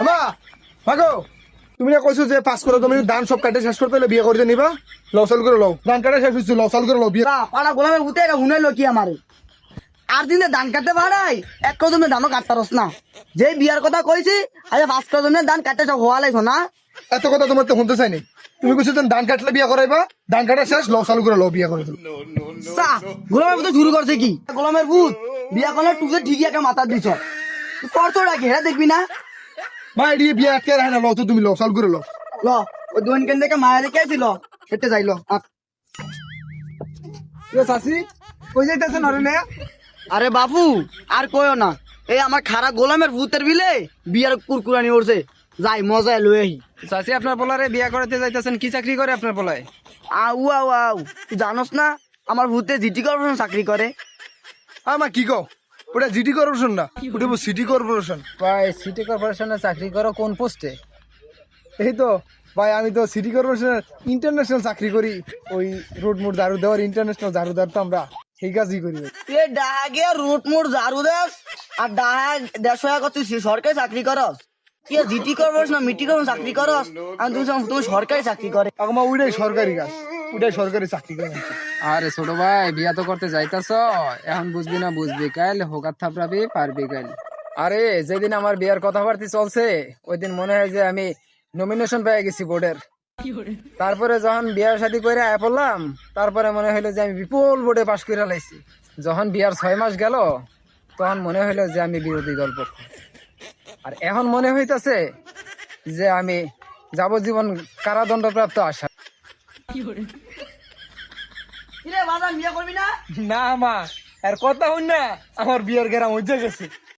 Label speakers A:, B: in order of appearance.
A: মা মাগো তুমি না কইছো যে পাস করো তুমি ধান সব কাটে শেষ করতে হলে বিয়ে করতে নিবা লসাল করে লও ধান কাটা শেষ হইছে লসাল করে লও বিয়ে
B: পাড়া গোলামের ভূতে এটা হুনাইলো কি আমারে আর দিনে ধান কাটতে পারাই এক কদমে ধানও কাটতারস না যে বিয়ার কথা কইছি আজ 5 কদমে ধান কাটতে সব হওয়া লাইছো না
A: এত কথা তোমার তো শুনতে চাইনি তুমি কইছো যে ধান কাটলে বিয়ে করাইবা ধান কাটা শেষ লসাল করে লও বিয়ে করে দিও
B: সা গোলামের ভূতে শুরু করছে কি গোলামের ভূত বিয়া করলে টুকে ঠিকই একটা মাথা দিছ করতো রাখি হ্যাঁ দেখবি না
A: মা এডি বিয়ে আটকে রাখে না লও তো তুমি লসাল করে লও
B: ল ওই দোকান কেন থেকে মায়া রেখে আইছিল হেঁটে যাইলো
A: চাষি কই যাইতেছেন আরে না
B: আরে বাপু আর কইও না এই আমার খারাপ গোলামের ভূতের বিলে বিয়ার কুরকুরানি উড়ছে যাই মজায় লই আহি
C: চাচি আপনার পোলারে বিয়া করতে যাইতেছেন, কি চাকরি করে আপনার পোলায়?
B: আউ আউ আউ তুই জানোস না আমার ভূতে জিটি কর্পোরেশন চাকরি করে
A: আমা কি কও ওটা জিটি কর্পোরেশন না ওটা সিটি কর্পোরেশন
C: ভাই সিটি কর্পোরেশনে চাকরি করো কোন পোস্টে?
A: এই তো ভাই আমি তো সিটি কর্পোরেশনের ইন্টারন্যাশনাল চাকরি করি ওই রোড মোড ঝাড়ু দেওয়ার ইন্টারন্যাশনাল ঝাড়ু দেওয়ার তো আমরা সেই কাজই করি
B: তুই ডাহাগে রুট মুট ঝাড়ু দেস আর ডাহা 150 টাকা তুই সরকারি চাকরি করস তুই জিটি কর্পোরেশন না মিটি কর্পোরেশন চাকরি করস আর তুমি সরকারি চাকরি করে
A: আমার ওইটাই সরকারি কাজ ওইটাই সরকারি চাকরি করে
C: আরে ছোট ভাই বিয়া তো করতে যাইতাছ, এখন বুঝবি না বুঝবি কাইল হোকার থাপড়াবি পারবি কাইল। আরে যেদিন আমার বিয়ার কথাবার্তি চলছে ওই দিন মনে হয় যে আমি নমিনেশন পেয়ে গেছি বোর্ডের। তারপরে যখন বিয়ার শাদী করে আয় পড়লাম তারপরে মনে হইলো যে আমি বিপুল বোর্ডে পাশ করে লাইছি। যখন বিয়ার 6 মাস গেল তখন মনে হইলো যে আমি বিরোধী দল পক্ষ, আর এখন মনে হইতাছে যে আমি যাবজ্জীবন কারাদণ্ডপ্রাপ্ত আশা।
B: কিরে বাবা বিয়ে করবি না
A: না মা আর কথা হই না আমার বিয়ের গেরাম হয়ে গেছে